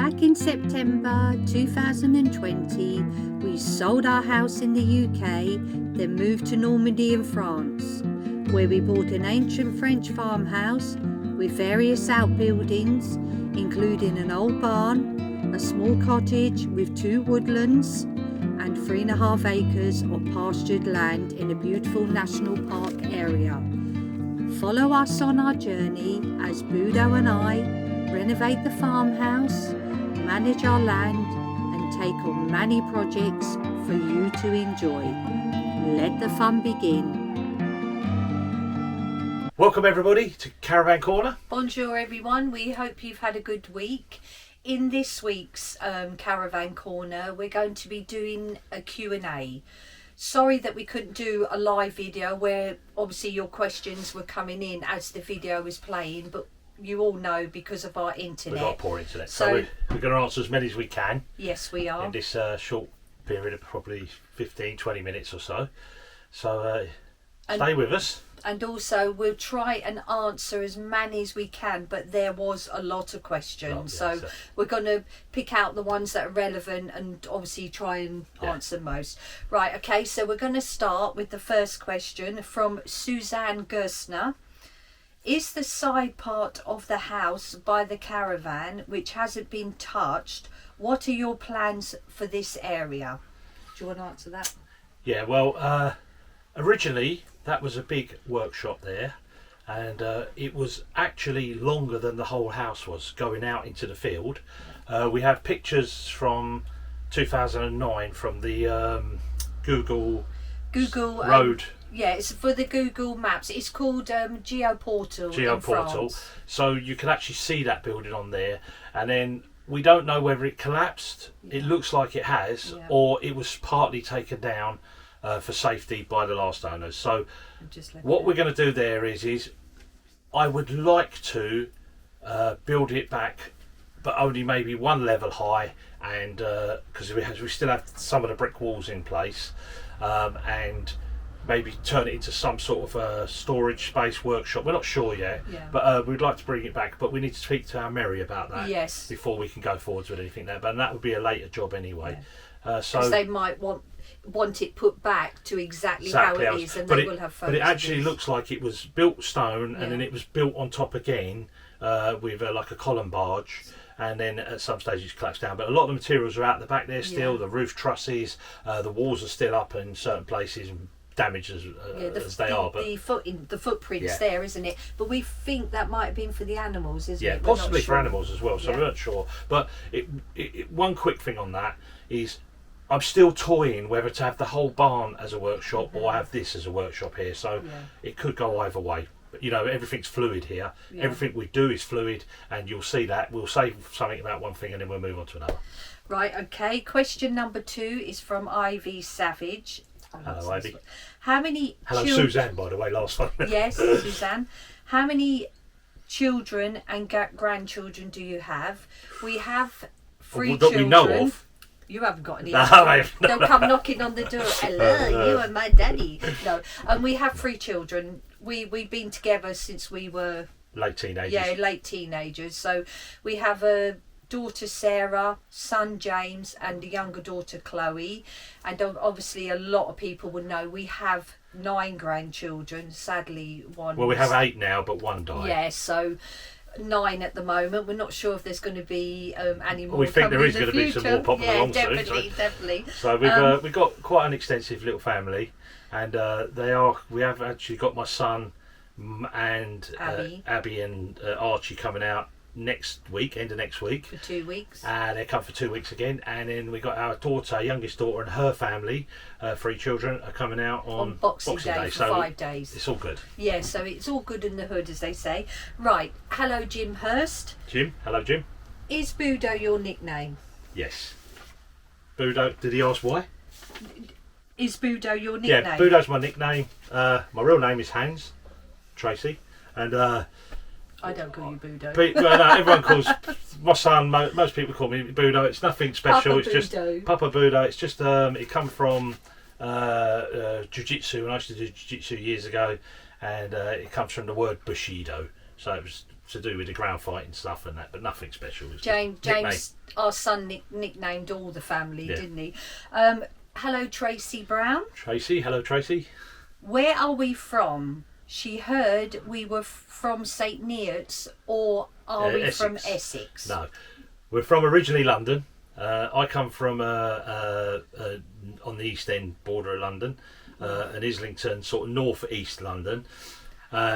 Back in September 2020, we sold our house in the UK, then moved to Normandy in France, where we bought an ancient French farmhouse with various outbuildings, including an old barn, a small cottage with 2 woodlands, and 3.5 acres of pastured land in a beautiful national park area. Follow us on our journey as Budo and I renovate the farmhouse, manage our land, and take on many projects for you to enjoy. Let the fun begin. Welcome everybody to Caravan Corner. Bonjour everyone, we hope you've had a good week. In this week's Caravan Corner, we're going to be doing a Q&A. Sorry that we couldn't do a live video where obviously your questions were coming in as the video was playing, but you all know because of our internet. We've got poor internet, so we're going to answer as many as we can. Yes, we are. In this short period of probably 15-20 minutes or so. So stay with us. And also we'll try and answer as many as we can, but there was a lot of questions. So we're going to pick out the ones that are relevant and obviously try and answer most. Right, okay, so we're going to start with the first question from Suzanne Gerstner. Is the side part of the house by the caravan, which hasn't been touched, what are your plans for this area? Do you want to answer that? Yeah, well, originally that was a big workshop there, and it was actually longer than the whole house was going out into the field. We have pictures from 2009 from the Google Road. Yeah, it's for the Google Maps. It's called Geoportal in France. So you can actually see that building on there, and then we don't know whether it collapsed. It looks like it has, or it was partly taken down for safety by the last owners. So what we're going to do there is I would like to build it back, but only maybe 1 level high, and because we still have some of the brick walls in place, and maybe turn it into some sort of a storage space workshop. We're not sure yet, but we'd like to bring it back, but we need to speak to our Mary about that before we can go forwards with anything there, but that would be a later job anyway. So they might want it put back to exactly how it is, and they will have photos. But it actually looks like it was built stone, and then it was built on top again with like a column barge, and then at some stage it's collapsed down. But a lot of the materials are out the back there still. The roof trusses, the walls are still up in certain places, damaged as they are. But the footprint's there, isn't it? But we think that might have been for the animals, isn't it? Yeah, possibly for animals as well. So we're not sure. But one quick thing on that is, I'm still toying whether to have the whole barn as a workshop or have this as a workshop here. So it could go either way. But, you know, everything's fluid here. Everything we do is fluid, and you'll see that. We'll say something about one thing and then we'll move on to another. Right, okay. Question number 2 is from Ivy Savage. Hello, Ivy. Hello, Suzanne, by the way, last time. Yes, Suzanne. How many children and grandchildren do you have? We have 3 children. That we know of. You haven't got any. No, They'll come knocking on the door. Hello, you and my daddy. No, and we have 3 children. We've been together since we were late teenagers. Yeah, late teenagers. So we have a daughter Sarah, son James, and a younger daughter Chloe. And obviously, a lot of people would know we have 9 grandchildren. Sadly, one. Well, we have 8 now, but 1 died. Yeah, so 9 at the moment. We're not sure if there's going to be any more. We think there is going to be some more popping along definitely, soon. Definitely. So we've got quite an extensive little family, and we have actually got my son and Abby and Archie coming out next week, end of next week, for 2 weeks, and they come for 2 weeks again. And then we got our daughter, youngest daughter, and her family, 3 children, are coming out on Boxing Day for 5 days. It's all good. Yeah, so it's all good in the hood, as they say. Right, hello Jim Hurst. Hello Jim. Is Budo your nickname? Yes. Budo, did he ask why? Is Budo your nickname? Yeah, Budo's my nickname. My real name is Hans Tracy, and I don't call you Budo. Well, no, everyone calls my son. Most people call me Budo. It's nothing special. Papa it's Budo. Just Papa Budo. It's just it come from jiu-jitsu, and I used to do jiu-jitsu years ago, and it comes from the word Bushido. So it was to do with the ground fighting stuff and that, but nothing special. James, our son, nicknamed all the family, didn't he? Hello, Tracy Brown. Tracy, hello, Tracy. Where are we from? She heard we were from St Neots, or are we Essex. from Essex? No, we're from originally London. I come from on the East End border of London, and Islington, sort of north east London.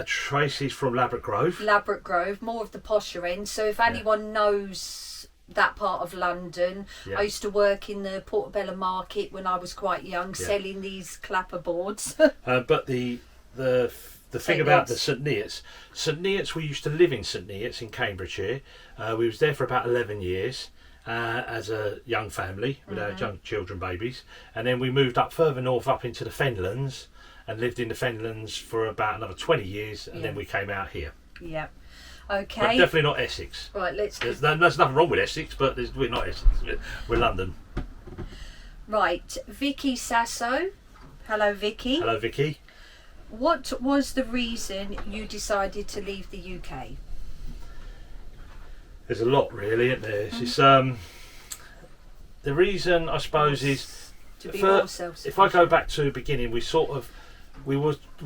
Tracy's from Ladbroke Grove. Ladbroke Grove, more of the posher end. So if anyone knows that part of London, I used to work in the Portobello Market when I was quite young, selling these clapper boards. But the thing about the St Neots, we used to live in St Neots in Cambridgeshire. We was there for about 11 years. As a young family with our young children, babies, and then we moved up further north, up into the Fenlands, and lived in the Fenlands for about another 20 years, and then we came out here. Yeah. Okay. But definitely not Essex. Right, There's nothing wrong with Essex, but we're not Essex. We're London. Right, Vicky Sasso. Hello, Vicky. Hello, Vicky. What was the reason you decided to leave the UK? There's a lot, really, isn't there? It's the reason, I suppose, is to be more self-sufficient. If I go back to the beginning, we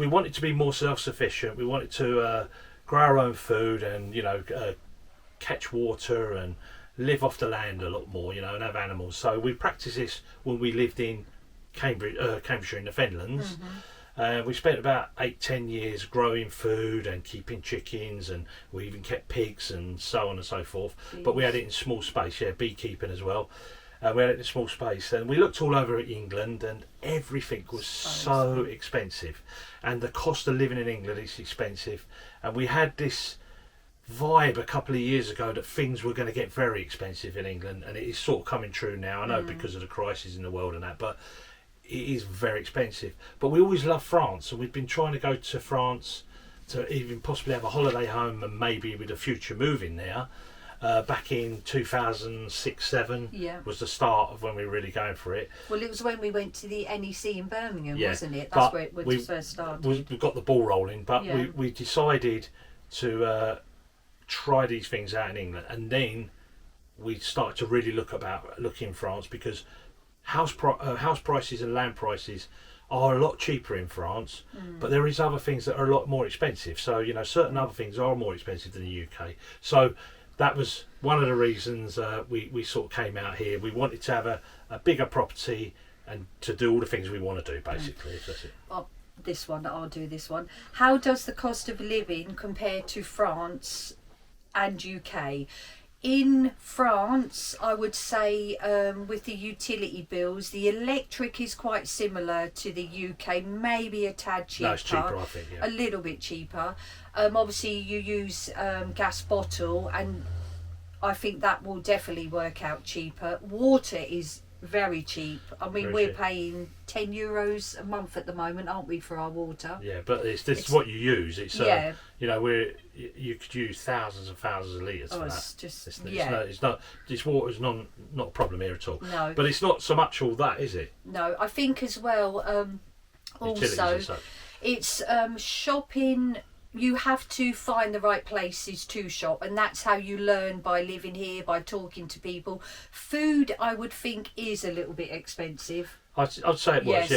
wanted to be more self-sufficient. We wanted to grow our own food and catch water and live off the land a lot more, and have animals. So we practiced this when we lived in Cambridgeshire in the Fenlands. We spent about 8-10 years growing food and keeping chickens, and we even kept pigs and so on and so forth. But we had it in small space, beekeeping as well. We had it in a small space, and we looked all over England, and everything was so expensive, and the cost of living in England is expensive. And we had this vibe a couple of years ago that things were going to get very expensive in England, and it is sort of coming true now. I know because of the crisis in the world and that, but it is very expensive. But we always loved France, and we've been trying to go to France to even possibly have a holiday home, and maybe with a future moving there. Back in 2006-07 was the start of when we were really going for it. Well, it was when we went to the NEC in Birmingham, wasn't it? That's where it first started. We got the ball rolling, but we decided to try these things out in England, and then we started to really look in France, because house prices and land prices are a lot cheaper in France, but there is other things that are a lot more expensive. So certain other things are more expensive than the UK. So that was one of the reasons we sort of came out here. We wanted to have a bigger property and to do all the things we want to do, basically. That's it. I'll do this one. How does the cost of living compare to France and UK? In France, I would say with the utility bills, the electric is quite similar to the UK, maybe a tad cheaper. No, it's cheaper, I think, a little bit cheaper. Obviously, you use gas bottle, and I think that will definitely work out cheaper. Water is very cheap. I mean, we're paying €10 a month at the moment, aren't we, for our water? Yeah, but it's what you use. It's you could use thousands and thousands of litres for that. This water's not a problem here at all. No, but it's not so much all that, is it? No, I think as well. Also, it's shopping. You have to find the right places to shop, and that's how you learn, by living here, by talking to people. Food, I would think, is a little bit expensive. I'd say it was,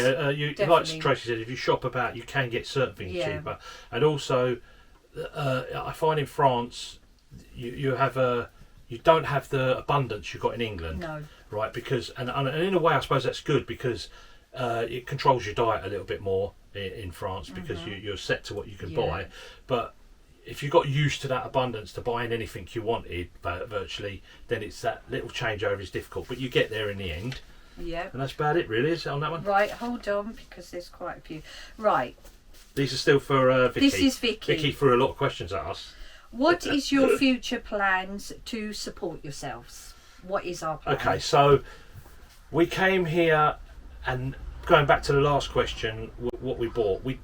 like Tracy said, if you shop about, you can get certain things cheaper. And also, I find in France, you don't have the abundance you've got in England. No. Right, because, and in a way, I suppose that's good, because it controls your diet a little bit more in France, because you're set to what you can buy. But if you got used to that abundance, to buying anything you wanted virtually, then it's that little changeover is difficult, but you get there in the end. Yeah. And that's about it, really, is it, on that one? Right, hold on, because there's quite a few. Right. These are still for Vicky. This is Vicky. Vicky threw a lot of questions at us. What is your future plans to support yourselves? What is our plan? Okay, so we came here, and going back to the last question, what we bought, we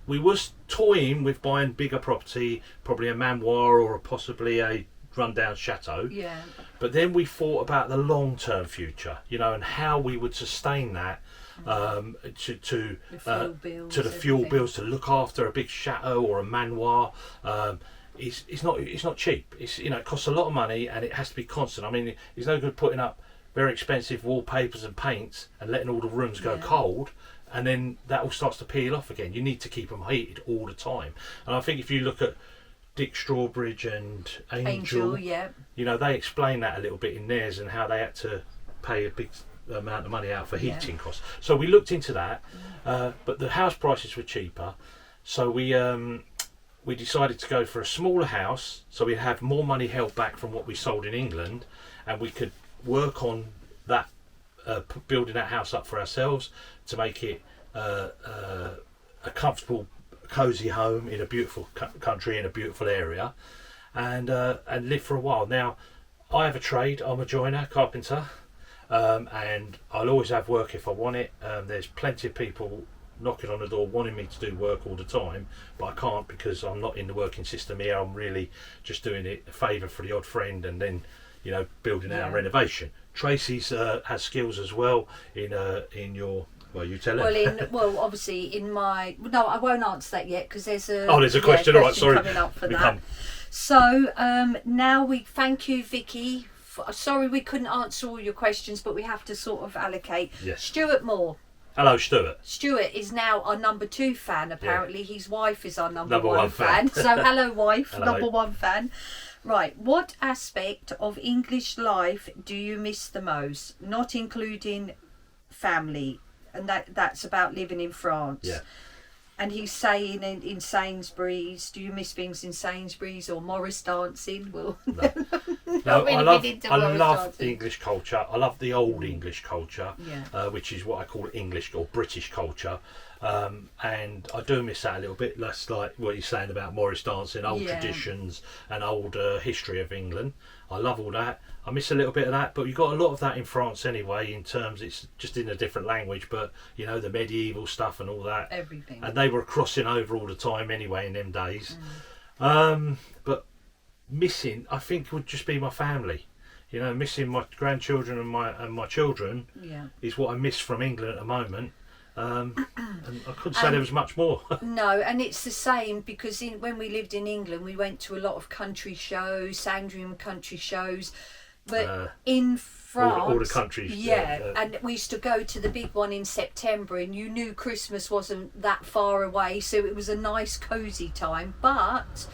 was toying with buying bigger property, probably a manoir or possibly a rundown chateau. Yeah. But then we thought about the long-term future, and how we would sustain that to the fuel bills, to look after a big chateau or a manoir. it's not cheap. It's, you know, it costs a lot of money and it has to be constant. I mean, it's no good putting up very expensive wallpapers and paints and letting all the rooms go cold, and then that all starts to peel off again. You need to keep them heated all the time. And I think if you look at Dick Strawbridge and Angel, you know, they explain that a little bit in theirs and how they had to pay a big amount of money out for heating costs. So we looked into that, but the house prices were cheaper, so we decided to go for a smaller house, so we'd have more money held back from what we sold in England, and we could work on that, building that house up for ourselves to make it a comfortable, cosy home in a beautiful country in a beautiful area, and live for a while. Now, I have a trade. I'm a joiner, carpenter, and I'll always have work if I want it. There's plenty of people knocking on the door wanting me to do work all the time, but I can't because I'm not in the working system here. I'm really just doing it a favour for the odd friend, and then, you know, building out renovation. Tracy's has skills as well in your. Well, you tell her. Obviously in my... No, I won't answer that yet because there's a... Oh, there's a question. All right, sorry. Coming up for that. So now we thank you, Vicky. Sorry we couldn't answer all your questions, but we have to sort of allocate. Yes. Stuart Moore. Hello, Stuart. Stuart is now our number 2 fan, apparently. Yeah. His wife is our number one fan. So hello, wife. Hello. Number 1 fan. Right, what aspect of English life do you miss the most? Not including family. And that's about living in France. Yeah. And he's saying in Sainsbury's, do you miss things in Sainsbury's or Morris dancing? Well, no, I love the English culture. I love the old English culture, which is what I call English or British culture. And I do miss that a little bit. That's like what you're saying about Morris dancing, old traditions and old history of England. I love all that. I miss a little bit of that, but you've got a lot of that in France anyway, in terms it's just in a different language, but you know, the medieval stuff and all that. Everything. And they were crossing over all the time anyway in them days. But missing, I think, would just be my family. You know, missing my grandchildren and my children is what I miss from England at the moment. And I couldn't say there was much more. No, and it's the same because when we lived in England, we went to a lot of country shows, Sandringham country shows, but in France, all the countries, and we used to go to the big one in September, and you knew Christmas wasn't that far away, so it was a nice cosy time. But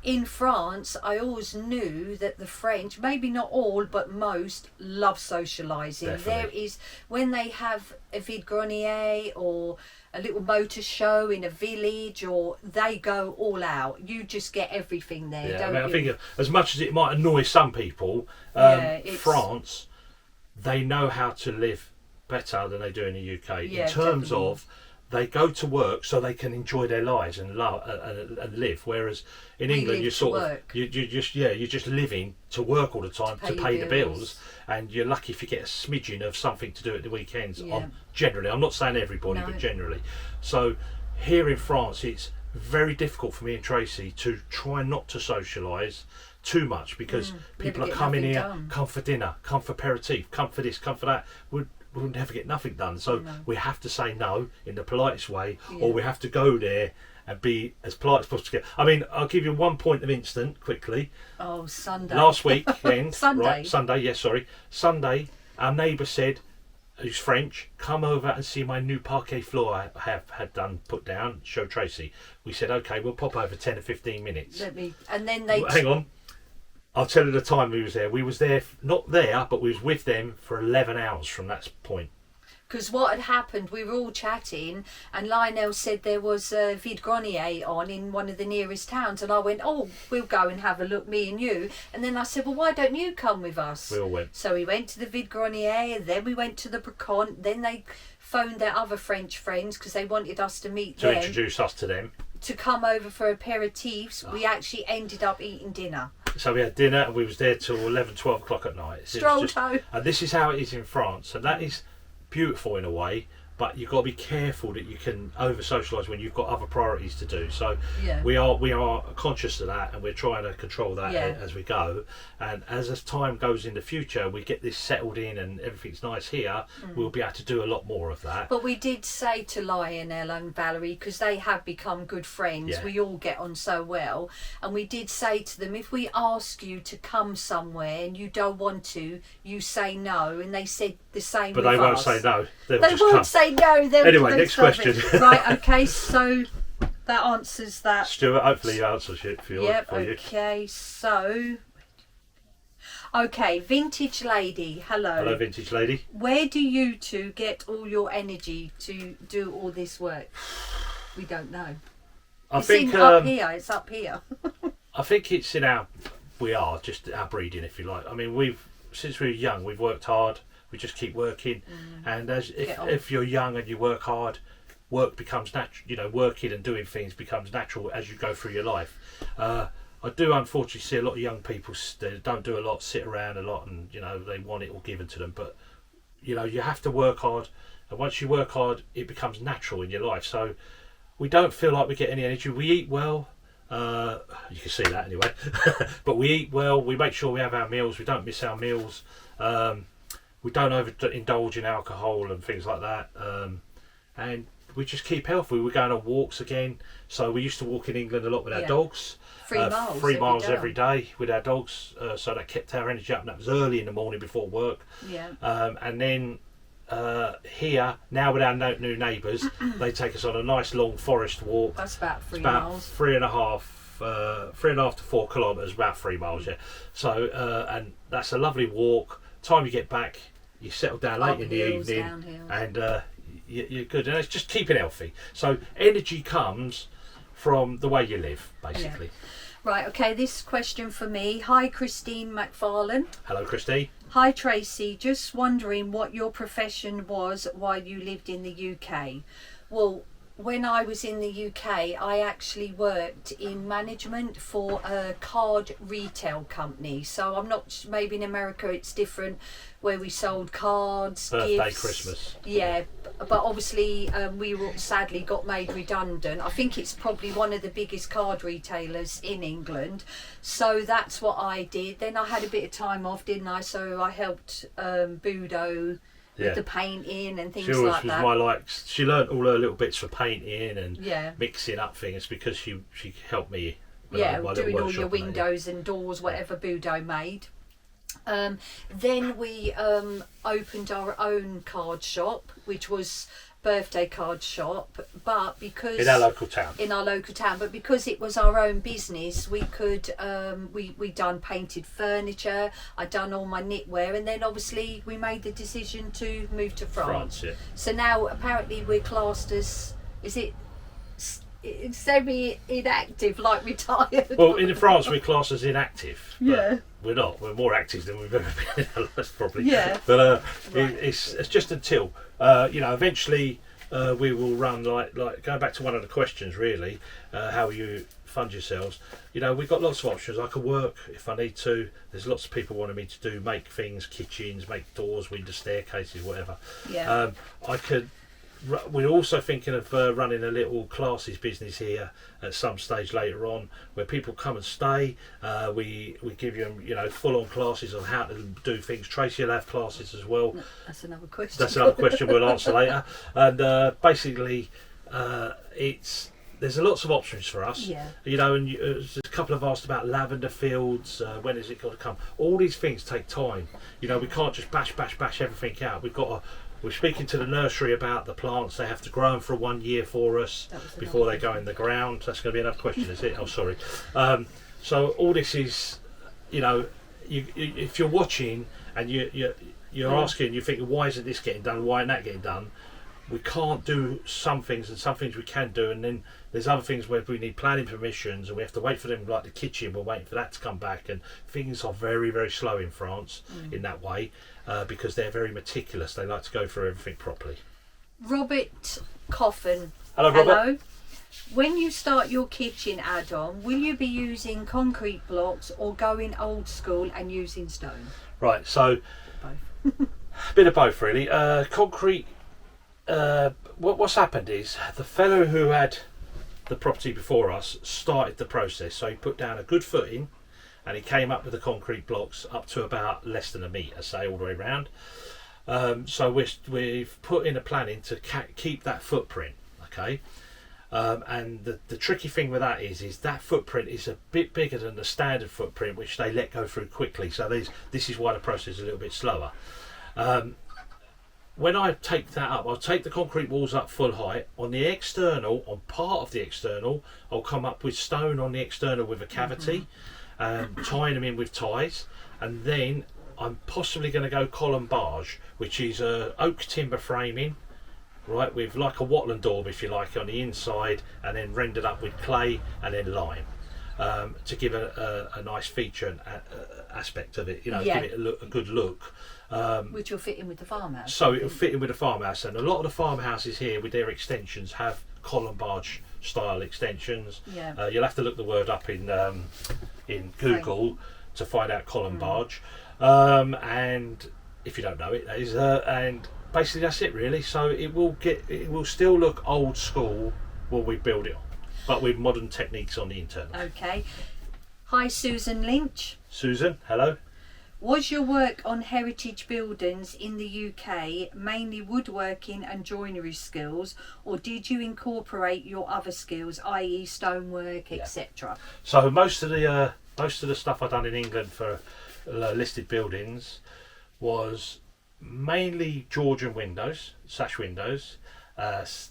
in France, I always knew that the French, maybe not all, but most, love socialising. There is, when they have a vide-grenier or a little motor show in a village, or they go all out. You just get everything there, don't you? I think as much as it might annoy some people, France, they know how to live better than they do in the UK. In terms of, they go to work so they can enjoy their lives and live. Whereas in England, you're just living to work all the time to pay the bills, and you're lucky if you get a smidgen of something to do at the weekends. Generally, I'm not saying everybody, but generally. So here in France, it's very difficult for me and Tracy to try not to socialise too much because people are coming here, come for dinner, come for aperitif, come for this, come for that. We'll never get nothing done, so we have to say no in the politest way, or we have to go there and be as polite as possible. I mean, I'll give you one point of instant quickly. Oh, Sunday. Last weekend, Sunday. Sunday, our neighbour said, who's French, come over and see my new parquet floor I have had put down, show Tracy. We said, okay, we'll pop over 10 or 15 minutes. And then they... Hang on. I'll tell you the time we was there. We was there, not there, but we was with them for 11 hours from that point. Because what had happened, we were all chatting, and Lionel said there was a vide-grenier on in one of the nearest towns, and I went, oh, we'll go and have a look, me and you. And then I said, well, why don't you come with us? We all went. So we went to the vide-grenier, then we went to the Bracon, then they phoned their other French friends because they wanted us to meet them. To introduce us to them. To come over for aperitifs. We actually ended up eating dinner. So we had dinner and we was there till 11, 12 o'clock at night. Stroll toe. And this is how it is in France. And that is beautiful in a way. but you've got to be careful that you can over socialise when you've got other priorities to do. So Yeah. we are conscious of that, and we're trying to control that Yeah. as we go. And as time goes in the future, we get this settled in and everything's nice here, we'll be able to do a lot more of that. But we did say to Lionel and Valerie, because they have become good friends, Yeah. we all get on so well, and we did say to them, if we ask you to come somewhere and you don't want to, you say no, and they said the same But with they won't us. say no. They'll They just won't come. say no. Anyway, they'll next stop question. it. Right, okay, so that answers that. Stuart, hopefully you answers it for, Yep, for you. okay, so... Okay, Vintage Lady, hello. Hello, vintage lady. Where do you two get all your energy to do all this work? We don't know. I It's think up here, it's up here. I think it's in our just our breeding, if you like. I mean, since we were young, we've worked hard. We just keep working, and if you're young and you work hard, work becomes natural. You know, working and doing things becomes natural as you go through your life. I do unfortunately see a lot of young people that don't do a lot, sit around a lot, and you know they want it all given to them. But you know you have to work hard, and once you work hard, it becomes natural in your life. So we don't feel like we get any energy. We eat well. You can see that anyway. But we eat well. We make sure we have our meals. We don't miss our meals. We don't overindulge in alcohol and things like that. And we just keep healthy. We're going on walks again. So we used to walk in England a lot with our dogs. 3 miles. 3 miles day. every day with our dogs. So that kept our energy up. And that was early in the morning before work. Yeah. And then here, now with our new neighbours, they take us on a nice long forest walk. That's about 3 About miles. 3.5 to 4 kilometres, about 3 miles, yeah. So, and that's a lovely walk. Time you get back, you settle down late in the Uphills, evening, downhills. and you're good. And it's just keeping healthy. So energy comes from the way you live, basically. Right, okay, this question for me. Hi, Christine McFarlane. Hello, Christine. Hi, Tracy. Just wondering what your profession was while you lived in the UK. Well, when I was in the UK, I actually worked in management for a card retail company. So I'm not, maybe in America it's different, where we sold cards, Birthday, gifts. Christmas. Yeah, but obviously we sadly got made redundant. I think it's probably one of the biggest card retailers in England. So that's what I did. Then I had a bit of time off, didn't I? So I helped Budo with the painting and things She always like was that. she learnt all her little bits for painting and Yeah. mixing up things because she helped me. Yeah, my little doing all workshop your and that, yeah. windows and doors, whatever Budo made. Then we opened our own card shop, which was birthday card shop, but because In our local town. But because it was our own business, we could we done painted furniture, I done all my knitwear, and then obviously we made the decision to move to France. Yeah. So now apparently we're classed as, is it semi-inactive, like retired? Well, in France we're classed as inactive. But Yeah. we're not. We're more active than we've ever been in our lives, probably. Yeah. But Right. it's just until eventually we will run like going back to one of the questions really, how you fund yourselves. You know, we've got lots of options. I can work if I need to. There's lots of people wanting me to make things, kitchens, make doors, windows, staircases, whatever. Yeah. I could. We're also thinking of running a little classes business here at some stage later on, where people come and stay. We give them, full-on classes on how to do things. Tracy will have classes as well. That's another question. That's another question we'll answer later. And basically, there's lots of options for us. Yeah. And there's a couple have asked about lavender fields. When is it going to come? All these things take time. We can't just bash everything out. We're speaking to the nursery about the plants. They have to grow them for 1 year for us before they go in the ground. That's going to be another question, is it? Oh, sorry. So all this is, if you're watching and you're asking, you're thinking, why isn't this getting done? Why isn't that getting done? We can't do some things, and some things we can do, and then there's other things where we need planning permissions and we have to wait for them, like the kitchen. We're waiting for that to come back, and things are very, very slow in France in that way, because they're very meticulous. They like to go through everything properly. Robert Coffin. Hello, Robert. When you start your kitchen add-on, will you be using concrete blocks or going old school and using stone? Right, so Both. a bit of both really. Concrete what's happened is the fellow who had the property before us started the process. So he put down a good footing, and he came up with the concrete blocks up to about less than a metre, say, all the way round. So we've put in a plan in to keep that footprint, okay? And the tricky thing with that is that footprint is a bit bigger than the standard footprint, which they let go through quickly. So this is why the process is a little bit slower. When I take that up, I'll take the concrete walls up full height. On the external, on part of the external, I'll come up with stone on the external with a cavity, tying them in with ties, and then I'm possibly going to go column barge, which is oak timber framing, right, with like a watland daub, if you like, on the inside, and then rendered up with clay and then lime, to give a nice feature and aspect of it, give it a good look. Which will fit in with the farmhouse. So it'll fit in with the farmhouse, and a lot of the farmhouses here with their extensions have column barge style extensions. Yeah. You'll have to look the word up in Google to find out column barge, and if you don't know it, that is, and basically that's it really. So it will still look old school when we build it, but with modern techniques on the internal. Okay. Hi, Susan Lynch. Susan, hello. Was your work on heritage buildings in the UK mainly woodworking and joinery skills, or did you incorporate your other skills, i.e. stonework, etc.? So most of the stuff I've done in England for listed buildings was mainly Georgian windows, sash windows,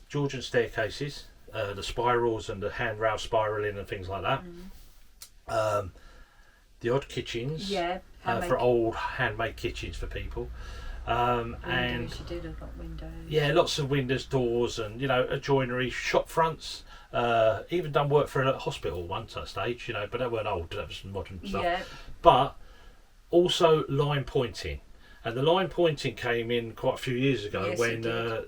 Georgian staircases, the spirals and the handrail spiralling and things like that. The odd kitchens, for old handmade kitchens for people, windows, and you did a lot of windows. Yeah, lots of windows, doors, and a joinery, shop fronts. Even done work for a hospital once at a stage, but that weren't old, that was modern stuff. Yeah. But also line pointing, and the line pointing came in quite a few years ago. Yes, when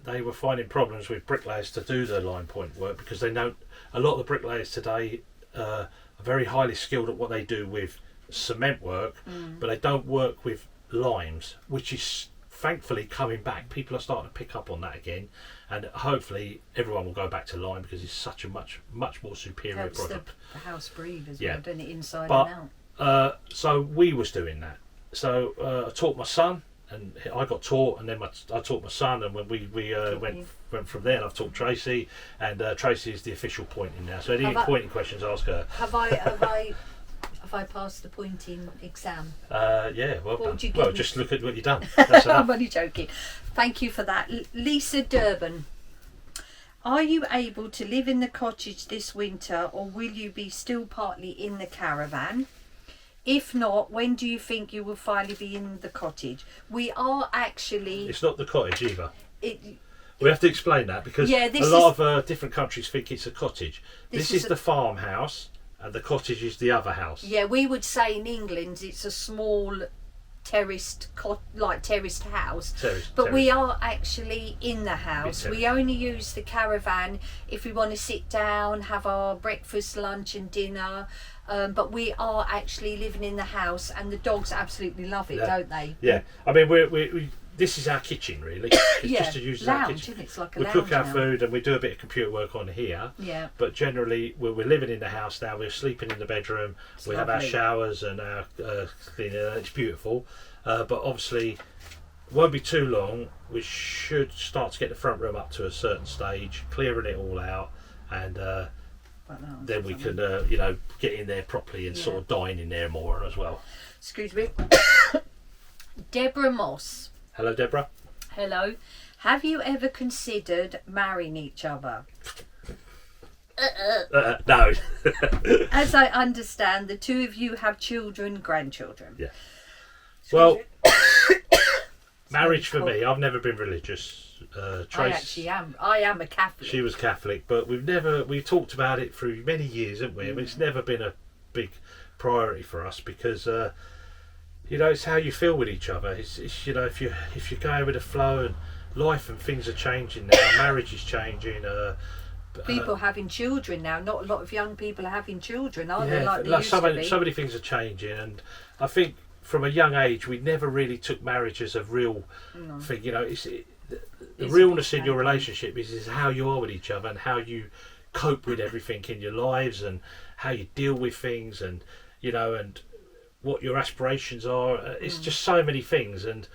they were finding problems with bricklayers to do the line point work, because they know a lot of the bricklayers today are very highly skilled at what they do with cement work, but they don't work with limes, which is thankfully coming back. People are starting to pick up on that again, and hopefully everyone will go back to lime because it's such a much more superior Helps product. the house breathe as well, doesn't it, inside But, and out. So we was doing that. So I taught my son, and I got taught, and then I taught my son, and when we went from there, and I've taught Tracy, and Tracy is the official pointing now. So any pointing questions, ask her. Have I passed the pointing exam? Yeah, well done. Well, just look at what you've done. I'm only joking. Thank you for that. Lisa Durban. Are you able to live in the cottage this winter, or will you be still partly in the caravan? If not, when do you think you will finally be in the cottage? We are actually... It's not the cottage either. We have to explain that, because a lot of different countries think it's a cottage. This is the farmhouse, and the cottage is the other house. Yeah, we would say in England it's a small terraced house, but we are actually in the house. We only use the caravan if we want to sit down, have our breakfast, lunch and dinner, but we are actually living in the house, and the dogs absolutely love it, don't they? Yeah, I mean we this is our kitchen really. It's just to use lounge, our kitchen. It's like a we lounge cook our now. food, and we do a bit of computer work on here. Yeah. But generally, we're living in the house now. We're sleeping in the bedroom. We have our showers and our cleaning. It's beautiful. But obviously, it won't be too long. We should start to get the front room up to a certain stage, clearing it all out, and then we can, get in there properly and sort of dine in there more as well. Excuse me. Deborah Moss. Hello, Deborah. Hello. Have you ever considered marrying each other? No. As I understand, the two of you have children, grandchildren. Yeah. Well, marriage for me, I've never been religious. I actually am. I am a Catholic. She was Catholic, but we've talked about it through many years, haven't we? I mean, it's never been a big priority for us, because it's how you feel with each other. It's if you're going with the flow, and life and things are changing now. Marriage is changing. People having children now. Not a lot of young people are having children, are they? Like they used so to be. many things are changing, and I think from a young age we never really took marriage as a real thing. the realness in your relationship is how you are with each other and how you cope with everything in your lives and how you deal with things, and you know, and what your aspirations are. It's just so many things. And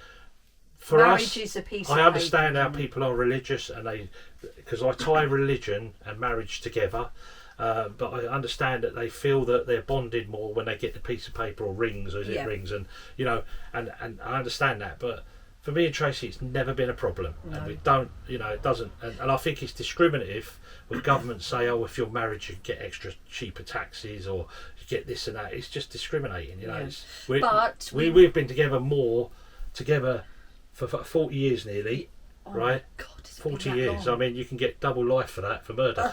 for marriage us, is a piece I of understand paper, how people are religious, and because I tie religion and marriage together. But I understand that they feel that they're bonded more when they get the piece of paper or rings, or is it rings, and you know, and I understand that. But for me and Tracy, it's never been a problem, and we don't, you know, it doesn't. And I think it's discriminative when governments say, oh, if you're married, you get extra cheaper taxes, or you get this and that. It's just discriminating, you know. We've been together for 40 years nearly, right? God, 40 years. I mean, you can get double life for that, for murder.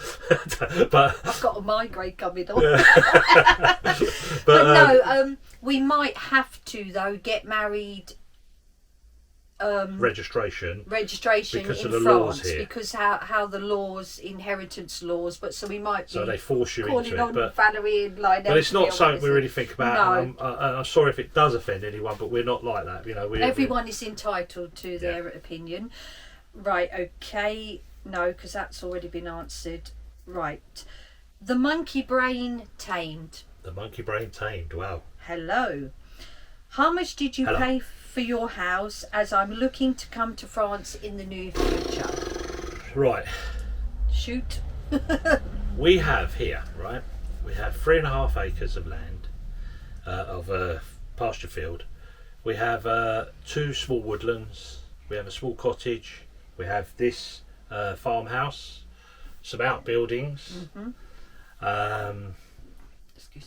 But I've got a migraine coming on. but no, we might have to though get married. Registration because in of the France laws here. Because how the laws, inheritance laws, but so we might be. So they force you into it, but Valerie and Lionel. But it's not something we really think about. No. And I'm sorry if it does offend anyone, but we're not like that. You know, everyone is entitled to their opinion. Right, okay. No, because that's already been answered. Right. The monkey brain tamed. The monkey brain tamed, wow. Hello. How much did you pay for your house, as I'm looking to come to France in the near future? Right. Shoot. We have here, right, we have 3.5 acres of land, of a pasture field. We have 2 small woodlands. We have a small cottage. We have this farmhouse, some outbuildings.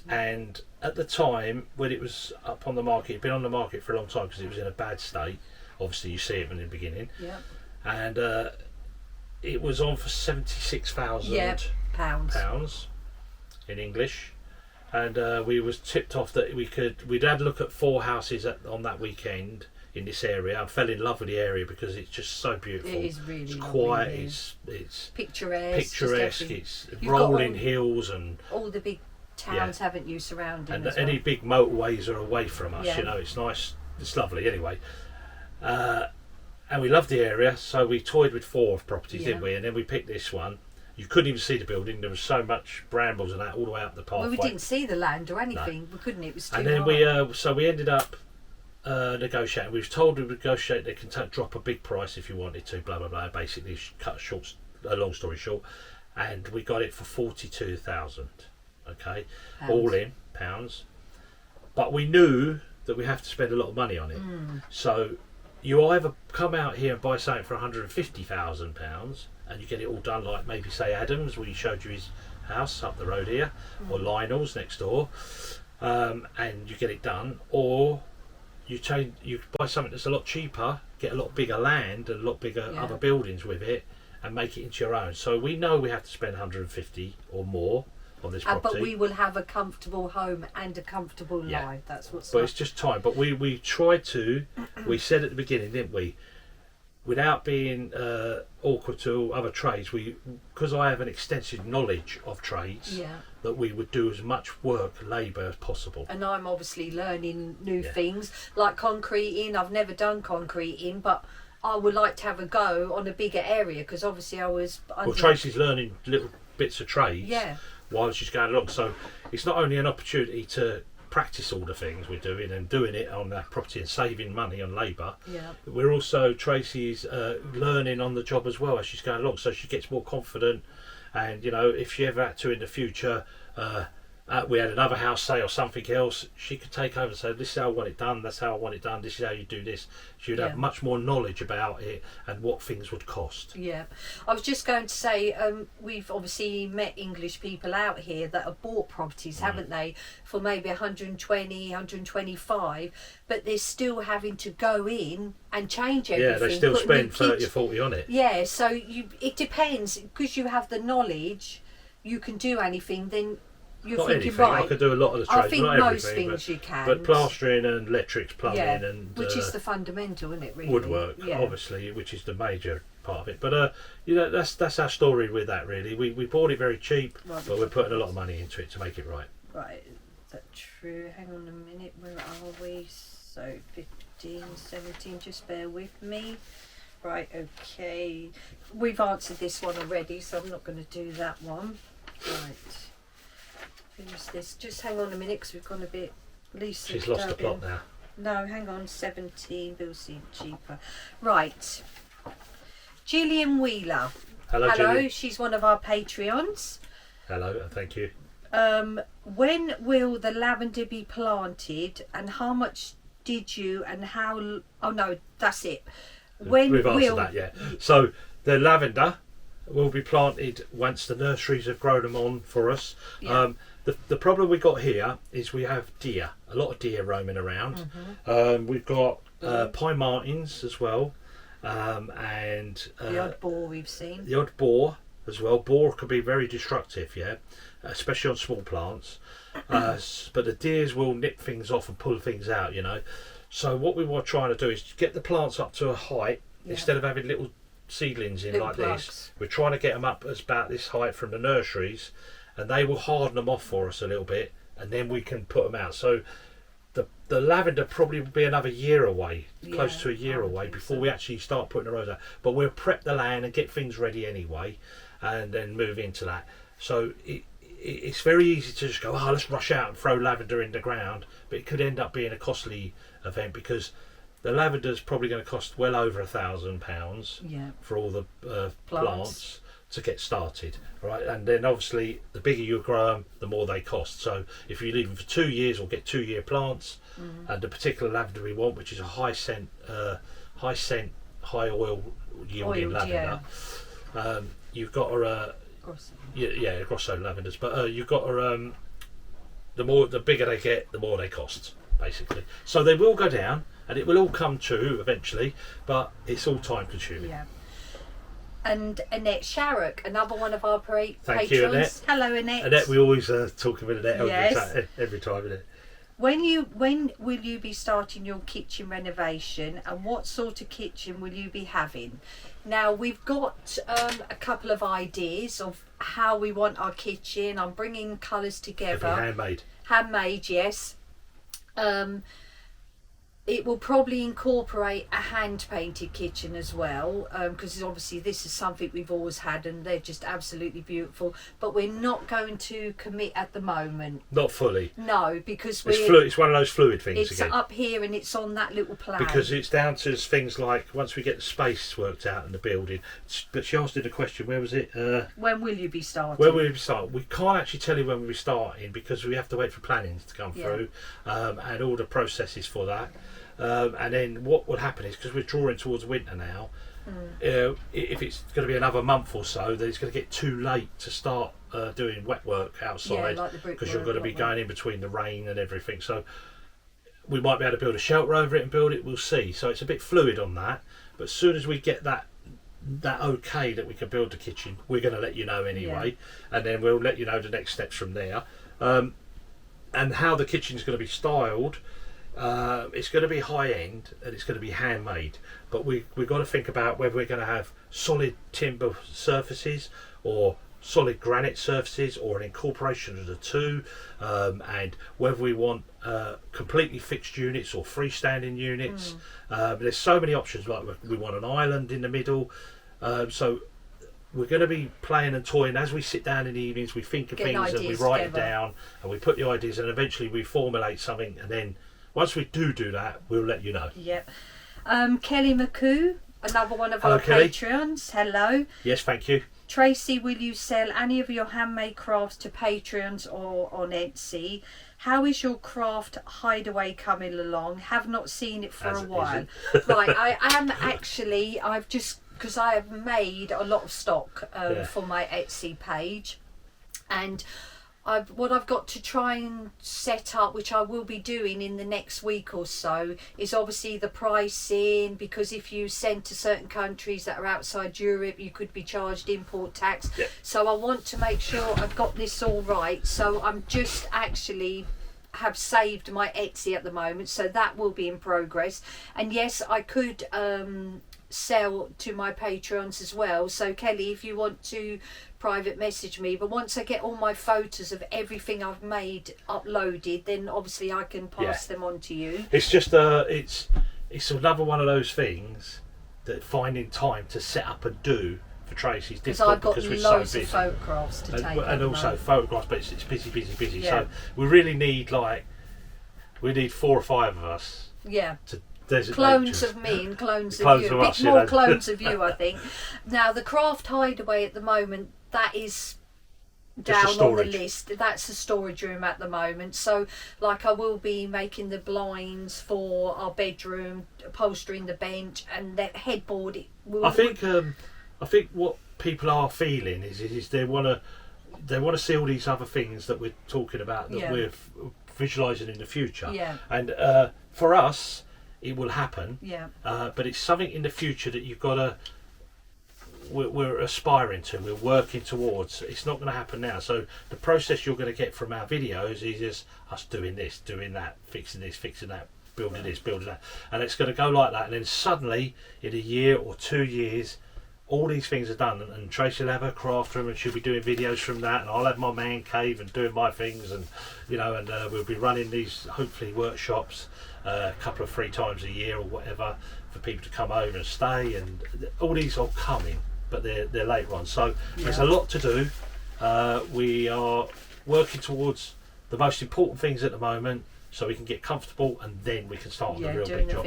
And at the time when it was up on the market, it'd been on the market for a long time because it was in a bad state. Obviously, you see it in the beginning. Yeah. And it was on for £76,000 pounds in English. And we was tipped off that we'd had a look at 4 houses on that weekend in this area. I fell in love with the area because it's just so beautiful. It is really it's quiet. It's picturesque. It's rolling hills and all the big towns, haven't you, surrounding? And any big motorways are away from us. You know, it's nice. It's lovely. Anyway, and we loved the area, so we toyed with 4 properties, didn't we? And then we picked this one. You couldn't even see the building. There was so much brambles and that all the way up the pathway. Well, we didn't see the land or anything. We couldn't. It was too high. And then we ended up negotiating. We was told we would negotiate. They can drop a big price if you wanted to. Blah blah blah. Basically, cut a long story short, and we got it for 42,000. Okay, pounds. All in pounds. But we knew that we have to spend a lot of money on it. So you either come out here and buy something for £150,000 and you get it all done, like maybe say Adams, where he showed you his house up the road here, or Lionel's next door, and you get it done, or you buy something that's a lot cheaper, get a lot bigger land and a lot bigger other buildings with it, and make it into your own. So we know we have to spend 150 or more on this property. But we will have a comfortable home and a comfortable life. That's what's. But it's just time. But we tried to. We said at the beginning, didn't we? Without being awkward to other trades, because I have an extensive knowledge of trades, that we would do as much work, labour as possible. And I'm obviously learning new things, like concreting. I've never done concreting, but I would like to have a go on a bigger area, because obviously I was. Well, Tracy's learning little bits of trades while she's going along, so it's not only an opportunity to practice all the things we're doing and doing it on that property and saving money on labour. We're also, Tracy's learning on the job as well as she's going along, so she gets more confident. And you know, if she ever had to in the future, we had another house, say, or something else, she could take over and say, this is how I want it done, that's how I want it done, this is how you do this. She would have much more knowledge about it and what things would cost. I was just going to say, we've obviously met English people out here that have bought properties, haven't they, for maybe 120, 125, but they're still having to go in and change everything. They still spend 30 or 40 on it. So it depends, because you have the knowledge, you can do anything, then you're not thinking, anything. right. I could do a lot of the trades. I think not most everything, things you can. But plastering and electrics, plumbing and... Which is the fundamental, isn't it, really? Woodwork, obviously, which is the major part of it. But, you know, that's our story with that, really. We bought it very cheap, but we're putting a lot of money into it to make it right. Right, is that true? Hang on a minute, where are we? So, 15, 17, just bear with me. Right, okay. We've answered this one already, so I'm not going to do that one. Right. Finish this. Just hang on a minute, because we've gone a bit loosely. She's lost the plot now. No, hang on. 17. We'll see cheaper. Right. Gillian Wheeler. Hello, Gillian. She's one of our Patreons. Hello, thank you. When will the lavender be planted, and how much did you and how? Oh no, that's it. When We've answered that, yeah. So the lavender will be planted once the nurseries have grown them on for us. Yeah. The problem we got here is we have deer, a lot of deer roaming around. We've got pine martins as well, and the odd boar we've seen. The odd boar as well. Boar can be very destructive, yeah, especially on small plants. But the deers will nip things off and pull things out, you know. So what we were trying to do is get the plants up to a height, instead of having little seedlings in little like plugs. This. We're trying to get them up as about this height from the nurseries, and they will harden them off for us a little bit, and then we can put them out. So the lavender probably will be another year away, close to a year away, before we actually start putting the rows out. But we'll prep the land and get things ready anyway, and then move into that. So it's very easy to just go, let's rush out and throw lavender in the ground, but it could end up being a costly event, because the lavender's probably going to cost well over £1,000 for all the plants to get started, right? And then obviously the bigger you grow them, the more they cost. So if you leave them for 2 years, or get 2 year plants, and the particular lavender we want, which is a high scent, high oil yielding lavender, you've got a Grosso lavenders, but you've got the bigger they get, the more they cost, basically. So they will go down, and it will all come true eventually, but it's all time consuming. Yeah. And Annette Sharrock, another one of our patrons. Thank you, Annette. Hello, Annette. Annette, we always talk about Annette every time, isn't it? When will you be starting your kitchen renovation, and what sort of kitchen will you be having? Now, we've got a couple of ideas of how we want our kitchen. I'm bringing colours together. It'll be handmade. Handmade, yes. It will probably incorporate a hand-painted kitchen as well, because obviously this is something we've always had, and they're just absolutely beautiful. But we're not going to commit at the moment. Not fully. No, because it's one of those fluid things. It's again. Up here, and it's on that little plan. Because it's down to things like once we get the space worked out in the building. But she asked you the question, where was it? When will you be starting? When will you be starting? We can't actually tell you when we'll be starting, because we have to wait for planning to come through, and all the processes for that. And then what would happen is, because we're drawing towards winter now, if it's going to be another month or so, then it's going to get too late to start doing wet work outside, because you're going to be going in between the rain and everything. So we might be able to build a shelter over it and build it, we'll see. So it's a bit fluid on that, but as soon as we get that okay that we can build the kitchen, we're going to let you know anyway, and then we'll let you know the next steps from there. And how the kitchen's going to be styled, it's going to be high end, and it's going to be handmade, but we've got to think about whether we're going to have solid timber surfaces or solid granite surfaces, or an incorporation of the two, and whether we want completely fixed units or freestanding units. There's so many options. Like we want an island in the middle, so we're going to be playing and toying as we sit down in the evenings. We think of things and we write it down, and we put the ideas, and eventually we formulate something, and then once we do that, we'll let you know. Yep. Kelly McCoo, another one of our Patreons. Hello. Yes, thank you. Tracy, will you sell any of your handmade crafts to Patreons or on Etsy? How is your craft hideaway coming along? Have not seen it for a while. Right, I am actually, because I have made a lot of stock for my Etsy page, and what I've got to try and set up, which I will be doing in the next week or so, is obviously the pricing, because if you send to certain countries that are outside Europe, you could be charged import tax. So I want to make sure I've got this all right. So I'm just actually have saved my Etsy at the moment, so that will be in progress. And yes, I could sell to my Patreons as well. So Kelly, if you want to private message me, but once I get all my photos of everything I've made uploaded, then obviously I can pass them on to you. It's just it's another one of those things finding time to set up and do for Tracy's Because difficult I've got because we're loads so of busy. photographs to take. And also photographs, but it's busy. Yeah. So we really need 4 or 5 of us Yeah. to designate Clones of me and clones of Clones you. of A us, bit you more know. clones of you, I think. Now, the craft hideaway at the moment, that is down on the storage. list. That's a storage room at the moment. So, like, I will be making the blinds for our bedroom, upholstering the bench, and the headboard. I think what people are feeling is they want to see all these other things that we're talking about that we're visualising in the future. Yeah. And for us, it will happen. Yeah. But it's something in the future that you've got to. We're aspiring to. We're working towards. It's not going to happen now. So the process you're going to get from our videos is just us doing this, doing that, fixing this, fixing that, building this, building that, and it's going to go like that. And then suddenly, in a year or 2 years, all these things are done, and Tracy will have her craft room and she'll be doing videos from that, and I'll have my man cave and doing my things, and we'll be running these hopefully workshops a couple of 3 times a year or whatever for people to come over and stay, and all these are coming, but they're later on. So there's a lot to do. We are working towards the most important things at the moment, so we can get comfortable, and then we can start on the real big job.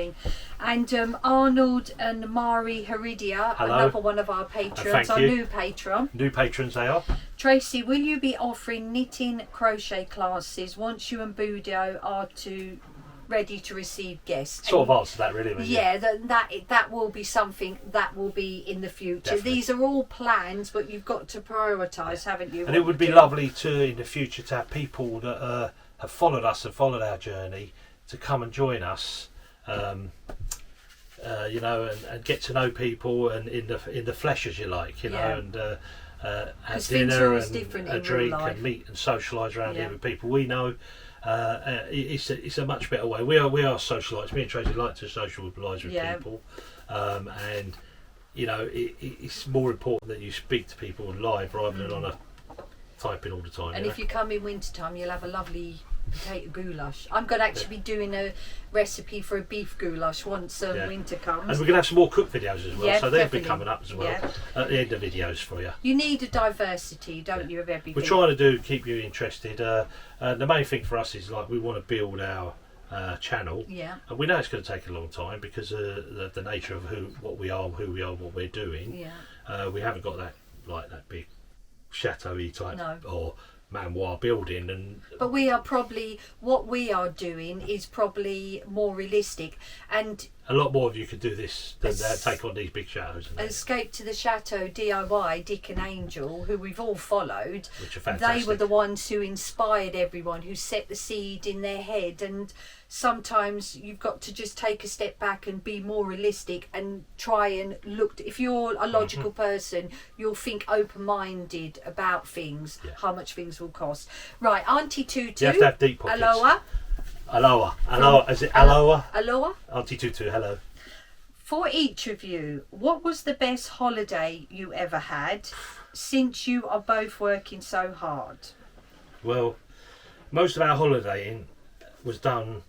And Arnold and Mari Heridia, another one of our patrons, our new patron. New patrons they are. Tracy, will you be offering knitting crochet classes once you and Budo are ready to receive guests? Sort of answer that really. Yeah, that will be something that will be in the future. Definitely. These are all plans, but you've got to prioritise, haven't you? And it would be lovely to, in the future, to have people that have followed us and followed our journey to come and join us, and get to know people and in the flesh, as you like, and have dinner and a drink and meet and socialise around here with people we know. It's a much better way. We are socialites. Me and Tracy like to socialise with people, and it's more important that you speak to people live rather than on a typing all the time. And if you come in winter time, you'll have a lovely potato goulash. I'm going to actually be doing a recipe for a beef goulash once winter comes. And we're going to have some more cook videos as well, so they'll be coming up as well at the end of videos for you. You need a diversity, don't you, of everything? We're trying to keep you interested. The main thing for us is we want to build our channel. Yeah. And we know it's going to take a long time because the nature of who we are, what we're doing. Yeah. We haven't got that big chateau-y type or manoir building, but we are probably, what we are doing is probably more realistic, and a lot more of you could do this than take on these big chateaus. Escape to the Chateau DIY, Dick and Angel, who we've all followed, which are fantastic. They were the ones who inspired everyone, who set the seed in their head, and sometimes you've got to just take a step back and be more realistic and try and look. If you're a logical person, you'll think open-minded about things, how much things will cost. Right, Auntie Tutu. You have to have deep pockets. Aloha. Is it aloha? Aloha. Auntie Tutu, hello. For each of you, what was the best holiday you ever had, since you are both working so hard? Well, most of our holidaying was done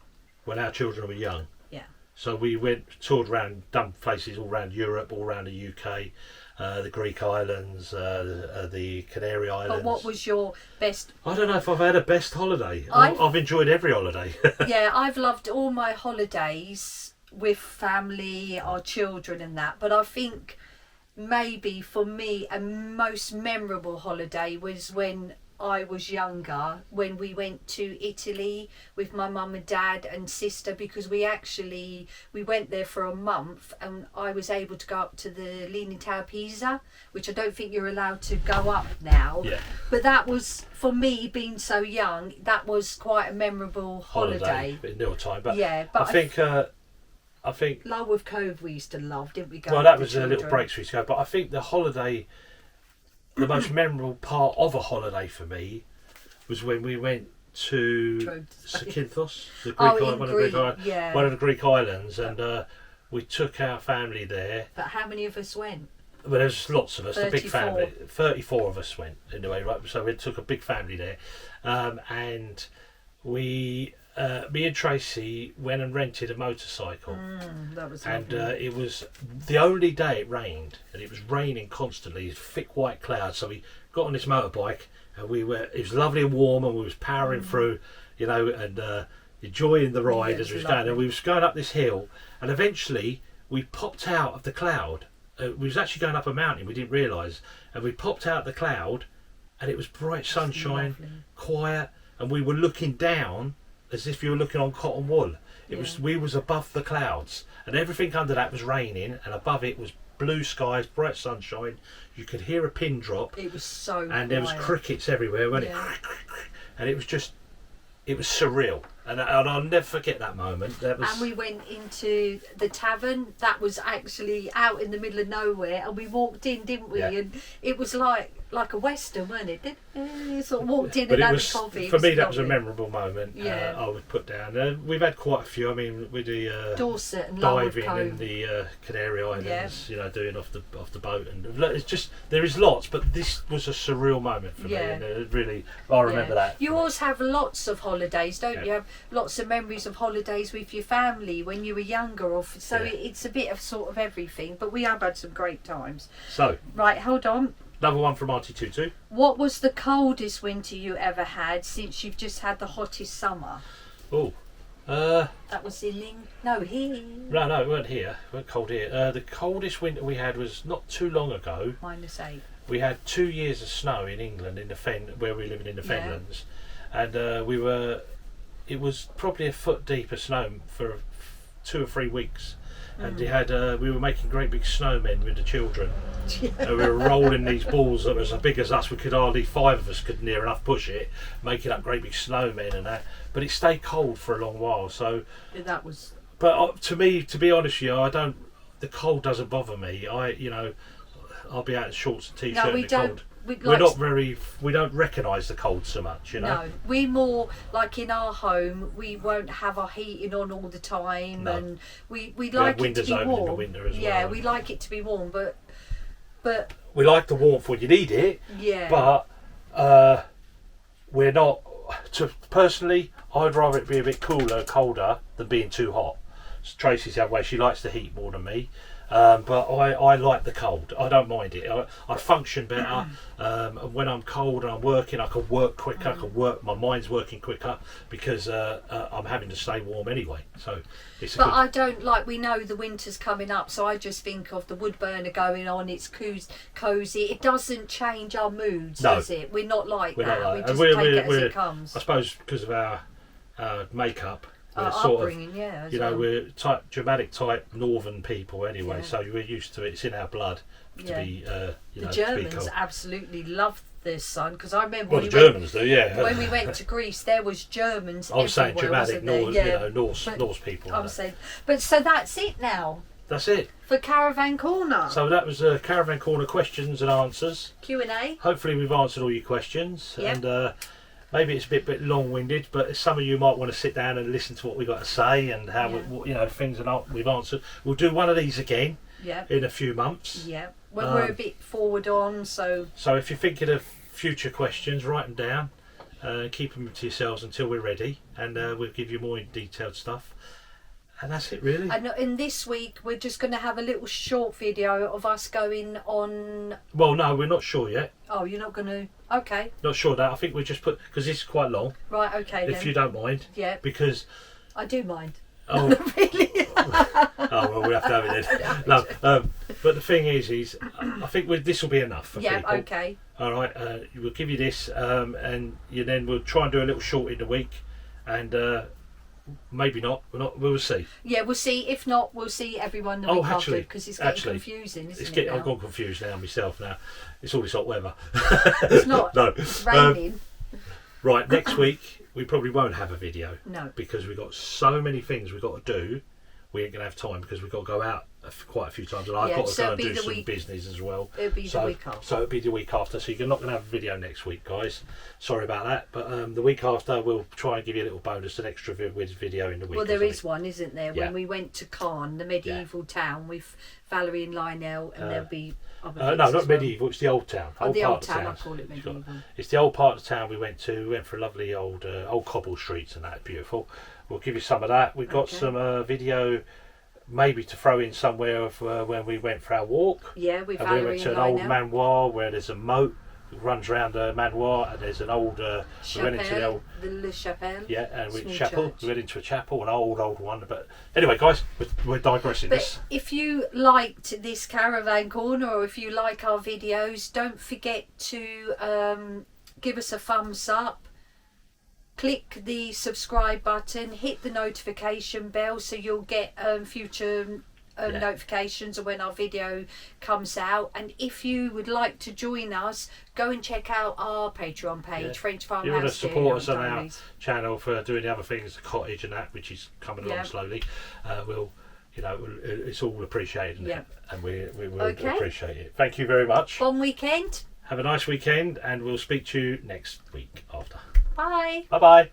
when our children were young. Yeah. So we toured around, done places all around Europe, all around the UK, the Greek islands, the Canary Islands. But what was your best? I don't know if I've had a best holiday. I've enjoyed every holiday. Yeah, I've loved all my holidays with family, our children and that. But I think maybe for me a most memorable holiday was when I was younger, when we went to Italy with my mum and dad and sister, because we went there for a month, and I was able to go up to the Leaning Tower of Pisa, which I don't think you're allowed to go up now. Yeah. But that was, for me, being so young, that was quite a memorable holiday. In your time, but yeah, but I think Lulworth Cove we used to love, didn't we? Well, that was a little break we used to go, but I think the most memorable part of a holiday for me was when we went to Zakynthos, one of the Greek islands, and we took our family there. But how many of us went? Well, there's lots of us, 34. a big family. 34 of us went anyway, right? So we took a big family there, and we me and Tracy went and rented a motorcycle. That was and lovely. it was the only day it rained, and it was raining constantly, thick white clouds. So we got on this motorbike, and it was lovely and warm, and we was powering through, you know, and enjoying the ride as we was going. And we was going up this hill, and eventually we popped out of the cloud. We was actually going up a mountain, we didn't realise, and we popped out the cloud, and it was bright sunshine, quiet, and we were looking down as if you were looking on cotton wool. We was above the clouds, and everything under that was raining, and above it was blue skies, bright sunshine. You could hear a pin drop. It was so and there was crickets everywhere, wasn't it? And it was just, it was surreal, and I'll never forget that moment. And we went into the tavern that was actually out in the middle of nowhere, and we walked in, didn't we? And it was like a western, wasn't it? You sort of walked in and had a coffee. For me, that was a memorable moment. I would put down. We've had quite a few. I mean, with the Dorset and diving in the Canary Islands, you know, doing off the boat, and it's just, there is lots, but this was a surreal moment for me, and it really, I remember that. You always have lots of holidays, don't you? Have lots of memories of holidays with your family when you were younger, it's a bit of sort of everything. But we have had some great times. So, right, hold on. Another one from Auntie Tutu. What was the coldest winter you ever had since you've just had the hottest summer? Oh, that was here. No, it weren't here. It weren't cold here. The coldest winter we had was not too long ago. -8. We had 2 years of snow in England, in the where we were living in the Fenlands, and it was probably a foot deep of snow for 2 or 3 weeks. And we were making great big snowmen with the children. And we were rolling these balls that was as big as us. We could hardly, 5 of us could near enough push it, making up great big snowmen and that. But it stayed cold for a long while. So that was. But to me, to be honest with you, the cold doesn't bother me. I'll be out in shorts and t-shirt in the cold. We don't recognise the cold so much, you know. No, we more like in our home. We won't have our heating on all the time, and we like it to be warm. In the winter as well. We like it to be warm, but we like the warmth when you need it. Yeah. But we're not. Personally, I'd rather it be a bit cooler, colder than being too hot. So Tracy's the other way. She likes the heat more than me. But I like the cold. I don't mind it. I function better when I'm cold and I'm working. I can work quicker. My mind's working quicker because I'm having to stay warm anyway. So it's. But I don't like. We know the winter's coming up, so I just think of the wood burner going on. It's cosy. It doesn't change our moods, does it? We're not like that. We just take it as it comes. I suppose because of our makeup. We're upbringing, we're dramatic type northern people anyway, so we're used to it. It's in our blood to be, the Germans absolutely love the sun, because I remember the Germans do, when we went to Greece, there was Germans. I was saying dramatic Norse people. I was saying, but so that's it now. That's it for Caravan Corner. So that was Caravan Corner questions and answers. Q&A. Hopefully we've answered all your questions, and. Maybe it's a bit long-winded, but some of you might want to sit down and listen to what we've got to say and how things we've answered. We'll do one of these again in a few months. Yeah, when we're a bit forward on. So if you're thinking of future questions, write them down. Keep them to yourselves until we're ready, and we'll give you more detailed stuff. And that's it, really. And in this week, we're just going to have a little short video of us going on. Well, no, we're not sure yet. Oh, you're not going to. Okay. Not sure that. I think we just put, because this is quite long. Right. Okay. If you don't mind. Yeah. Because. I do mind. Oh. Really? Oh well, we'll have to have it then. No. But the thing is, I think this will be enough for people. Yeah. Okay. All right. We'll give you this, and then we'll try and do a little short in the week, and. Maybe not. We'll see. Yeah, we'll see. If not, we'll see everyone the week after, because it's getting confusing, isn't it? I've gone confused now myself. Now it's all this hot weather. It's not. No, it's raining. Right, next week we probably won't have a video. No, because we've got so many things we've got to do we ain't going to have time because we've got to go out quite a few times, and I've got to go and do some business as well. It'll be the week after. So it'll be the week after. So you're not going to have a video next week, guys. Sorry about that. But the week after, we'll try and give you a little bonus, an extra video in the week. Well, there is one, isn't there? Yeah. When we went to Caen, the medieval town with Valerie and Lionel, and there'll be other no, not medieval. It's the old town. The old town. Town. I call it medieval. It's the old part of the town we went to. We went for lovely old cobble streets and that. Beautiful. We'll give you some of that. We've got some video. Maybe to throw in somewhere of when we went for our walk. Yeah, we went to an old manoir where there's a moat that runs around the manoir, and there's an old. We went into the Le Chapelle. Yeah, and we church. went into a chapel, an old one. But anyway, guys, we're digressing. But if you liked this caravan corner, or if you like our videos, don't forget to give us a thumbs up. Click the subscribe button, hit the notification bell so you'll get future notifications of when our video comes out. And if you would like to join us, go and check out our Patreon page, French Farmhouse. You want to support us on our channel for doing the other things, the cottage and that, which is coming along slowly. It's all appreciated, and we will appreciate it. Thank you very much. Bon weekend. Have a nice weekend, and we'll speak to you next week after. Bye. Bye bye.